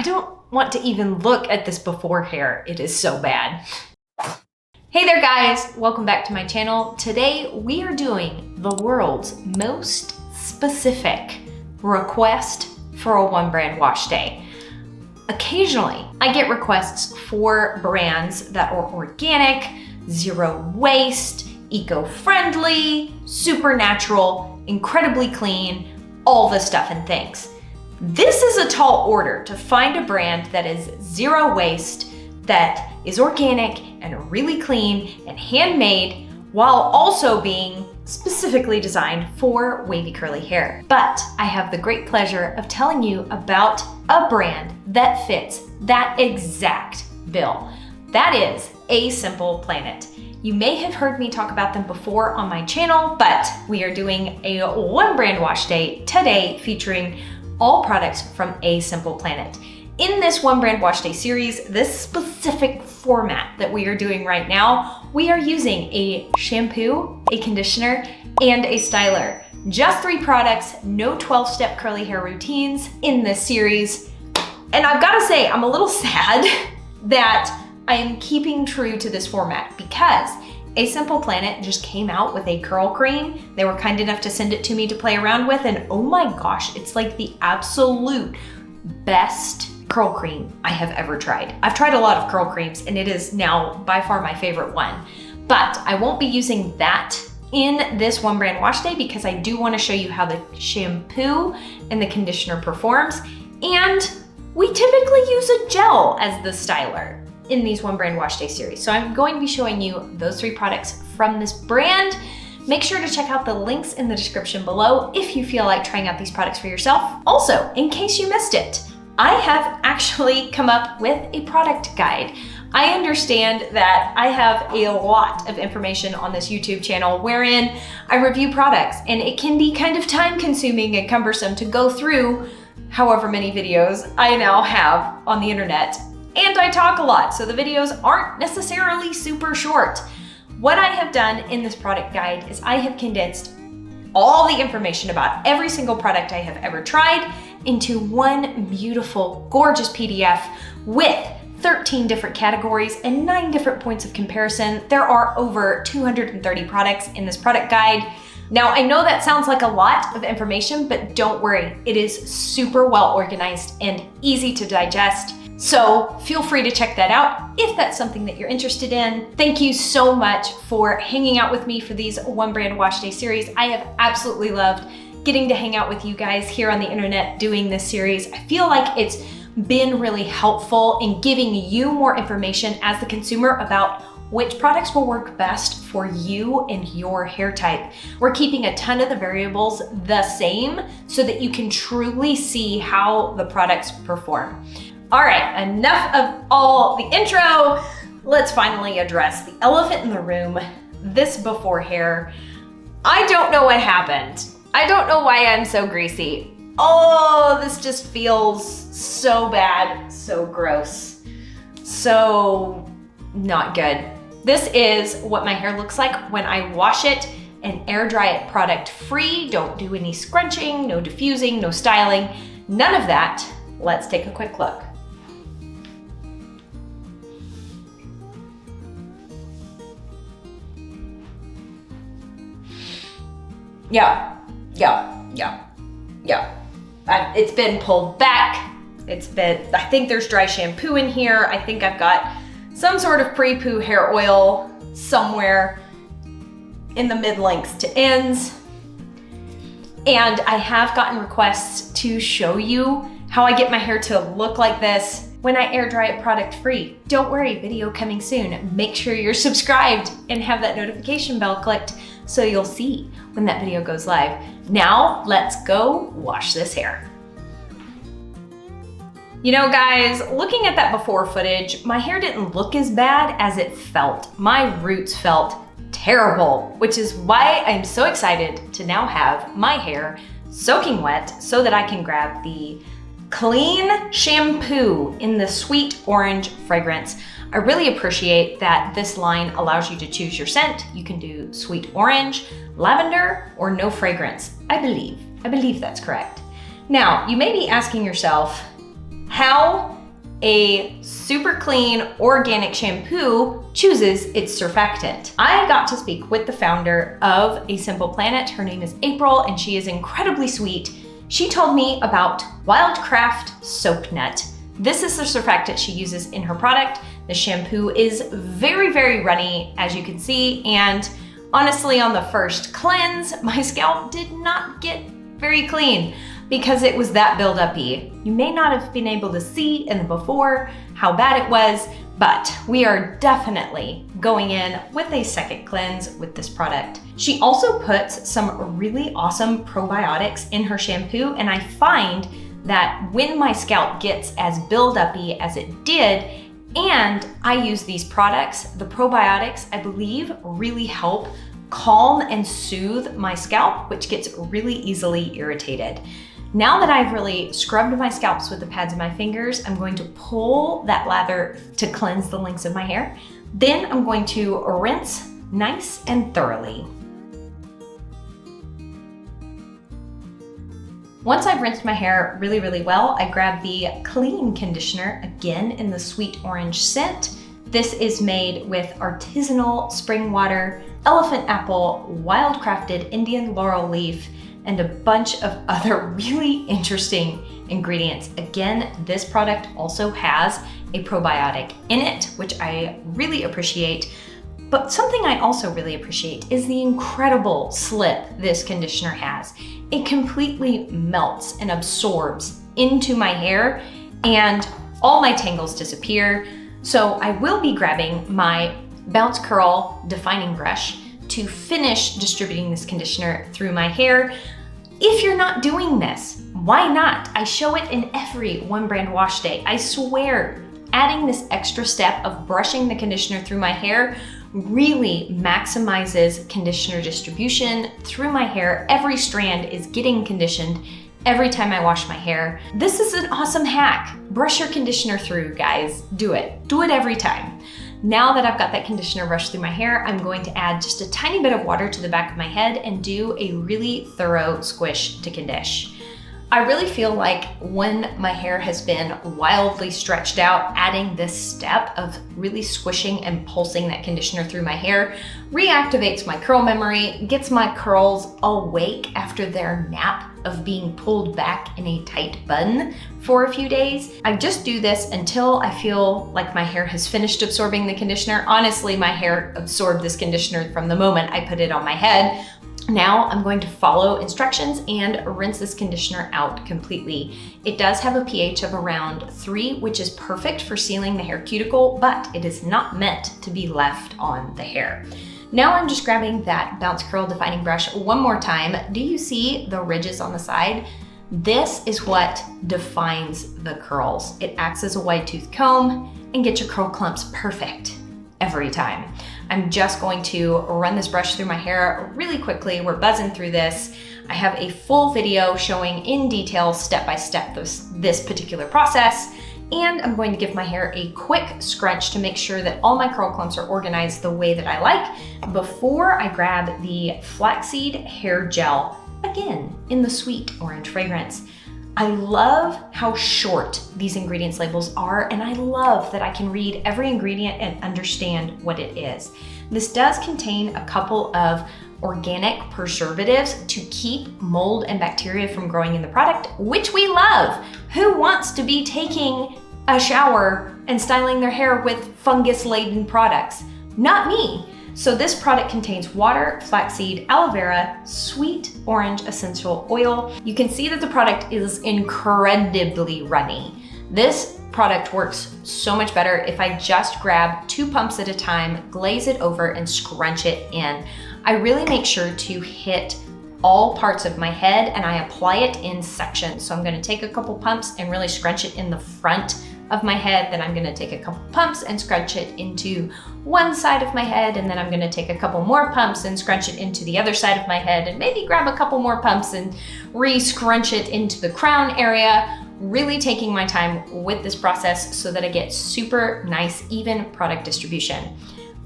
don't want to even look at this before hair. It is so bad. Hey there guys, welcome back to my channel. Today we are doing the world's most specific request for a One Brand Wash Day. Occasionally, I get requests for brands that are organic, zero waste, eco-friendly, super natural, incredibly clean, all the stuff and things. This is a tall order to find a brand that is zero waste, that is organic and really clean and handmade, while also being specifically designed for wavy curly hair. But I have the great pleasure of telling you about a brand that fits that exact bill. That is A Simple Planet. You may have heard me talk about them before on my channel, but we are doing a One Brand Wash Day today featuring all products from A Simple Planet. In this One Brand Wash Day series, this specific format that we are doing right now, we are using a shampoo, a conditioner, and a styler. Just 3 products, no 12-step curly hair routines in this series. And I've got to say, I'm a little sad that I am keeping true to this format because A Simple Planet just came out with a curl cream. They were kind enough to send it to me to play around with, and oh my gosh, it's like the absolute best curl cream I have ever tried. I've tried a lot of curl creams and it is now by far my favorite one, but I won't be using that in this One Brand Wash Day because I do want to show you how the shampoo and the conditioner performs, and we typically use a gel as the styler in these One Brand Wash Day series. So I'm going to be showing you those 3 products from this brand. Make sure to check out the links in the description below if you feel like trying out these products for yourself. Also, in case you missed it, I have actually come up with a product guide. I understand that I have a lot of information on this YouTube channel wherein I review products, and it can be kind of time consuming and cumbersome to go through however many videos I now have on the internet. And I talk a lot, so the videos aren't necessarily super short. What I have done in this product guide is I have condensed all the information about every single product I have ever tried into one beautiful, gorgeous PDF with 13 different categories and 9 different points of comparison. There are over 230 products in this product guide. Now, I know that sounds like a lot of information, but don't worry, it is super well organized and easy to digest. So feel free to check that out if that's something that you're interested in. Thank you so much for hanging out with me for these One Brand Wash Day series. I have absolutely loved getting to hang out with you guys here on the internet doing this series. I feel like it's been really helpful in giving you more information as the consumer about which products will work best for you and your hair type. We're keeping a ton of the variables the same so that you can truly see how the products perform. All right, enough of all the intro. Let's finally address the elephant in the room, this before hair. I don't know what happened. I don't know why I'm so greasy. Oh, this just feels so bad, so gross, so not good. This is what my hair looks like when I wash it and air dry it product free. Don't do any scrunching, no diffusing, no styling, none of that. Let's take a quick look. Yeah. It's been pulled back. I think there's dry shampoo in here. I think I've got some sort of pre-poo hair oil somewhere in the mid-lengths to ends. And I have gotten requests to show you how I get my hair to look like this when I air dry it product free. Don't worry, video coming soon. Make sure you're subscribed and have that notification bell clicked so you'll see when that video goes live. Now, let's go wash this hair. You know, guys, looking at that before footage, my hair didn't look as bad as it felt. My roots felt terrible, which is why I'm so excited to now have my hair soaking wet so that I can grab the clean shampoo in the sweet orange fragrance. I really appreciate that this line allows you to choose your scent. You can do sweet orange, lavender, or no fragrance. I believe that's correct. Now, you may be asking yourself, how a super clean organic shampoo chooses its surfactant. I got to speak with the founder of A Simple Planet. Her name is April, and she is incredibly sweet. She told me about Wildcraft Soap Nut. This is the surfactant she uses in her product. The shampoo is very, very runny, as you can see, and honestly, on the first cleanse, my scalp did not get very clean because it was that buildup-y. You may not have been able to see in the before how bad it was, but we are definitely going in with a second cleanse with this product. She also puts some really awesome probiotics in her shampoo, and I find that when my scalp gets as buildup-y as it did, and I use these products, the probiotics, I believe, really help calm and soothe my scalp, which gets really easily irritated. Now that I've really scrubbed my scalps with the pads of my fingers, I'm going to pull that lather to cleanse the links of my hair. Then I'm going to rinse nice and thoroughly. Once I've rinsed my hair really, really well, I grab the Clean Conditioner, again in the sweet orange scent. This is made with artisanal spring water, elephant apple, wildcrafted Indian laurel leaf, and a bunch of other really interesting ingredients. Again, this product also has a probiotic in it, which I really appreciate. But something I also really appreciate is the incredible slip this conditioner has. It completely melts and absorbs into my hair, and all my tangles disappear. So I will be grabbing my Bounce Curl defining brush to finish distributing this conditioner through my hair. If you're not doing this, why not? I show it in every One Brand Wash Day. I swear, adding this extra step of brushing the conditioner through my hair really maximizes conditioner distribution through my hair. Every strand is getting conditioned every time I wash my hair. This is an awesome hack. Brush your conditioner through, guys. Do it. Do it every time. Now that I've got that conditioner brushed through my hair, I'm going to add just a tiny bit of water to the back of my head and do a really thorough squish to condish. I really feel like when my hair has been wildly stretched out, adding this step of really squishing and pulsing that conditioner through my hair reactivates my curl memory, gets my curls awake after their nap of being pulled back in a tight bun for a few days. I just do this until I feel like my hair has finished absorbing the conditioner. Honestly, my hair absorbed this conditioner from the moment I put it on my head. Now I'm going to follow instructions and rinse this conditioner out completely. It does have a pH of around 3, which is perfect for sealing the hair cuticle, but it is not meant to be left on the hair. Now I'm just grabbing that Bounce Curl defining brush one more time. Do you see the ridges on the side? This is what defines the curls. It acts as a wide tooth comb and gets your curl clumps perfect every time. I'm just going to run this brush through my hair really quickly. We're buzzing through this. I have a full video showing in detail, step by step, this particular process. And I'm going to give my hair a quick scrunch to make sure that all my curl clumps are organized the way that I like before I grab the flaxseed hair gel, again, in the sweet orange fragrance. I love how short these ingredients labels are, and I love that I can read every ingredient and understand what it is. This does contain a couple of organic preservatives to keep mold and bacteria from growing in the product, which we love. Who wants to be taking a shower and styling their hair with fungus-laden products? Not me. So this product contains water, flaxseed, aloe vera, sweet orange essential oil. You can see that the product is incredibly runny. This product works so much better if I just grab 2 pumps at a time, glaze it over, and scrunch it in. I really make sure to hit all parts of my head and I apply it in sections. So I'm gonna take a couple pumps and really scrunch it in the front of my head, then I'm gonna take a couple pumps and scrunch it into one side of my head, and then I'm gonna take a couple more pumps and scrunch it into the other side of my head, and maybe grab a couple more pumps and re-scrunch it into the crown area, really taking my time with this process so that I get super nice, even product distribution.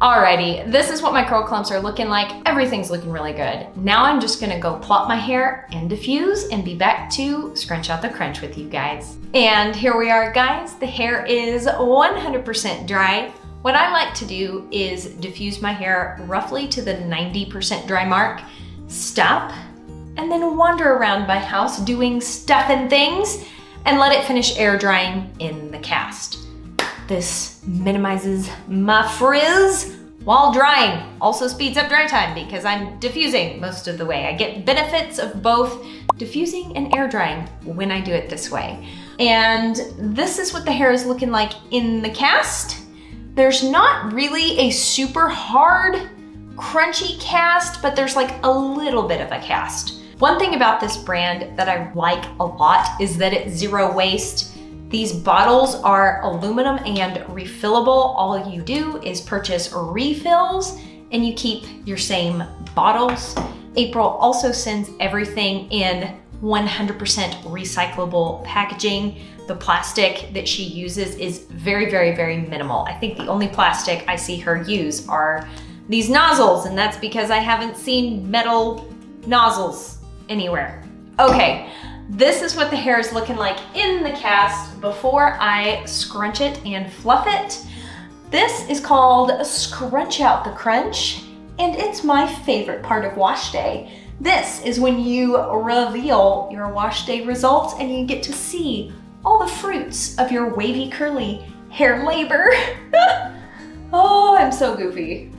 Alrighty, this is what my curl clumps are looking like. Everything's looking really good. Now I'm just gonna go plot my hair and diffuse and be back to scrunch out the crunch with you guys. And here we are, guys. The hair is 100% dry. What I like to do is diffuse my hair roughly to the 90% dry mark, stop, and then wander around my house doing stuff and things and let it finish air drying in the cast. This minimizes my frizz while drying. Also speeds up dry time because I'm diffusing most of the way. I get benefits of both diffusing and air drying when I do it this way. And this is what the hair is looking like in the cast. There's not really a super hard, crunchy cast, but there's like a little bit of a cast. One thing about this brand that I like a lot is that it's zero waste. These bottles are aluminum and refillable. All you do is purchase refills and you keep your same bottles. April also sends everything in 100% recyclable packaging. The plastic that she uses is very, very, very minimal. I think the only plastic I see her use are these nozzles, and that's because I haven't seen metal nozzles anywhere. Okay, this is what the hair is looking like in the cast before I scrunch it and fluff it. This is called Scrunch Out the Crunch, and it's my favorite part of wash day. This is when you reveal your wash day results and you get to see all the fruits of your wavy, curly hair labor. Oh, I'm so goofy.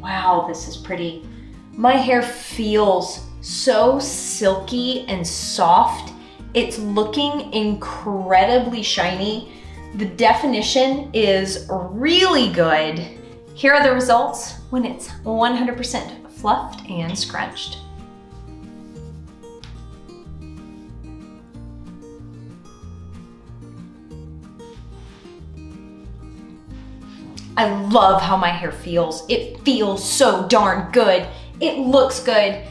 Wow, this is pretty. My hair feels so silky and soft. It's looking incredibly shiny. The definition is really good. Here are the results when it's 100% fluffed and scrunched. I love how my hair feels. It feels so darn good. It looks good.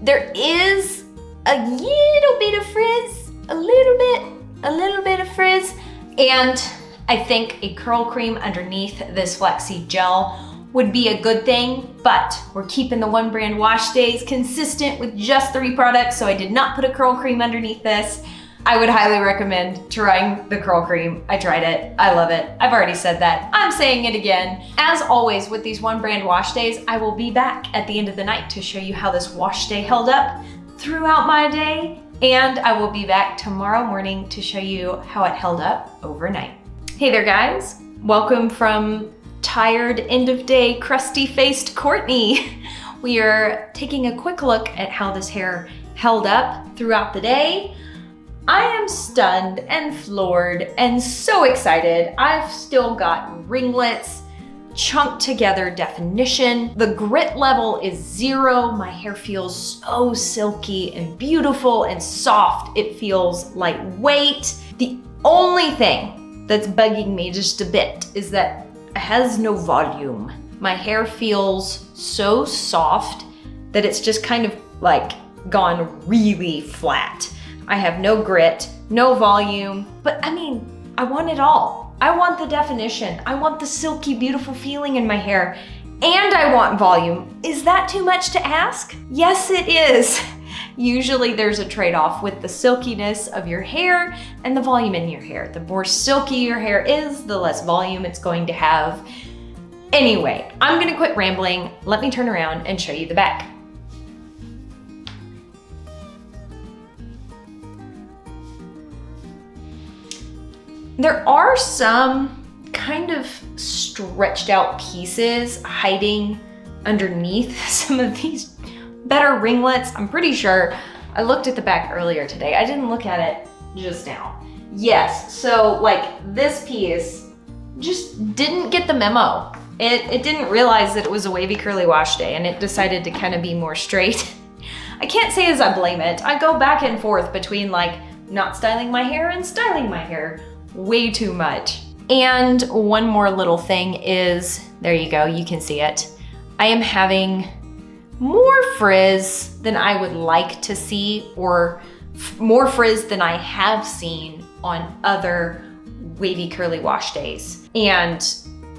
There is a little bit of frizz, a little bit of frizz, and I think a curl cream underneath this flaxseed gel would be a good thing, but we're keeping the One Brand Wash Days consistent with just 3 products, so I did not put a curl cream underneath this. I would highly recommend trying the curl cream. I tried it, I love it. I've already said that, I'm saying it again. As always with these One Brand Wash Days, I will be back at the end of the night to show you how this wash day held up throughout my day, and I will be back tomorrow morning to show you how it held up overnight. Hey there, guys. Welcome from tired, end of day, crusty faced Courtney. We are taking a quick look at how this hair held up throughout the day. I am stunned and floored and so excited. I've still got ringlets, chunked together definition. The grit level is 0. My hair feels so silky and beautiful and soft. It feels lightweight. The only thing that's bugging me just a bit is that it has no volume. My hair feels so soft that it's just kind of like gone really flat. I have no grit, no volume, but I mean, I want it all. I want the definition. I want the silky, beautiful feeling in my hair, and I want volume. Is that too much to ask? Yes, it is. Usually there's a trade-off with the silkiness of your hair and the volume in your hair. The more silky your hair is, the less volume it's going to have. Anyway, I'm gonna quit rambling. Let me turn around and show you the back. There are some kind of stretched out pieces hiding underneath some of these better ringlets. I'm pretty sure I looked at the back earlier today. I didn't look at it just now. Yes, so like this piece just didn't get the memo. It didn't realize that it was a wavy curly wash day and it decided to kind of be more straight. I can't say as I blame it. I go back and forth between like not styling my hair and styling my hair way too much. And one more little thing is, there you go, you can see it. I am having more frizz than I would like to see, or more frizz than I have seen on other wavy curly wash days. And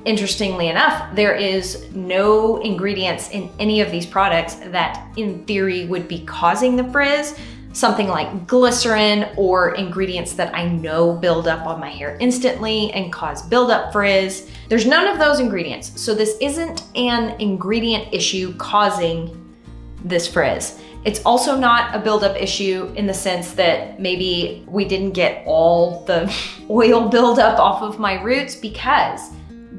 interestingly enough, there is no ingredients in any of these products that in theory would be causing the frizz. Something like glycerin or ingredients that I know build up on my hair instantly and cause buildup frizz. There's none of those ingredients. So this isn't an ingredient issue causing this frizz. It's also not a buildup issue in the sense that maybe we didn't get all the oil buildup off of my roots, because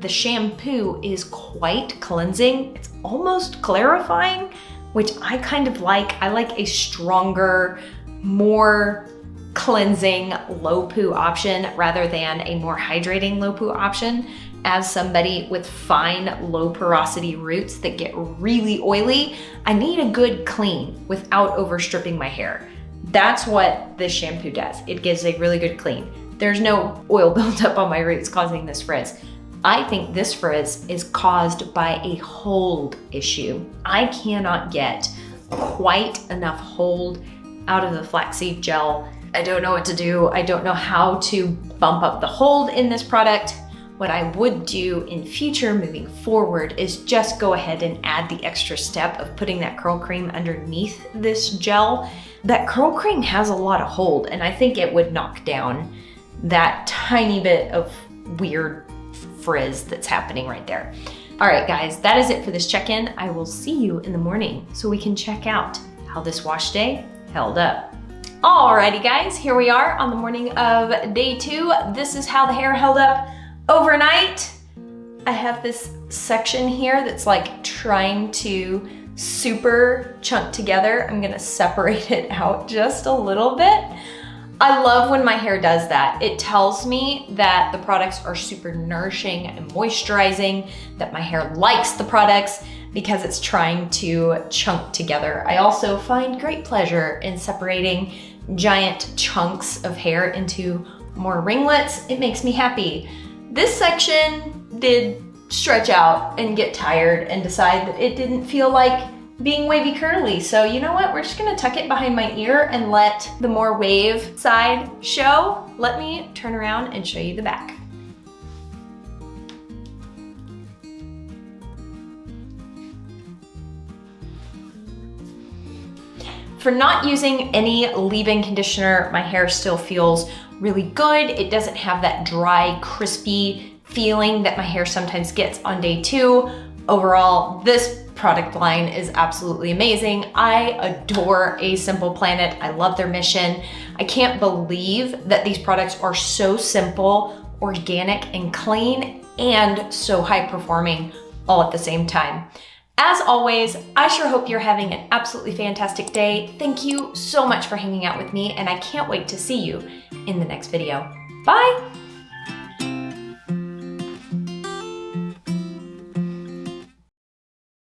the shampoo is quite cleansing. It's almost clarifying, which I kind of like. I like a stronger, more cleansing low poo option rather than a more hydrating low poo option. As somebody with fine, low porosity roots that get really oily, I need a good clean without overstripping my hair. That's what this shampoo does. It gives a really good clean. There's no oil buildup on my roots causing this frizz. I think this frizz is caused by a hold issue. I cannot get quite enough hold out of the flaxseed gel. I don't know what to do. I don't know how to bump up the hold in this product. What I would do in future moving forward is just go ahead and add the extra step of putting that curl cream underneath this gel. That curl cream has a lot of hold, and I think it would knock down that tiny bit of weird frizz that's happening right there. All right, guys, that is it for this check-in. I will see you in the morning so we can check out how this wash day held up. Alrighty, guys, here we are on the morning of day 2. This is how the hair held up overnight. I have this section here that's like trying to super chunk together. I'm gonna separate it out just a little bit. I love when my hair does that. It tells me that the products are super nourishing and moisturizing, that my hair likes the products because it's trying to chunk together. I also find great pleasure in separating giant chunks of hair into more ringlets. It makes me happy. This section did stretch out and get tired and decide that it didn't feel like being wavy curly. So you know what? We're just gonna tuck it behind my ear and let the more wave side show. Let me turn around and show you the back. For not using any leave-in conditioner, my hair still feels really good. It doesn't have that dry, crispy feeling that my hair sometimes gets on day 2. Overall, this product line is absolutely amazing. I adore A Simple Planet. I love their mission. I can't believe that these products are so simple, organic, and clean, and so high performing all at the same time. As always, I sure hope you're having an absolutely fantastic day. Thank you so much for hanging out with me, and I can't wait to see you in the next video. Bye!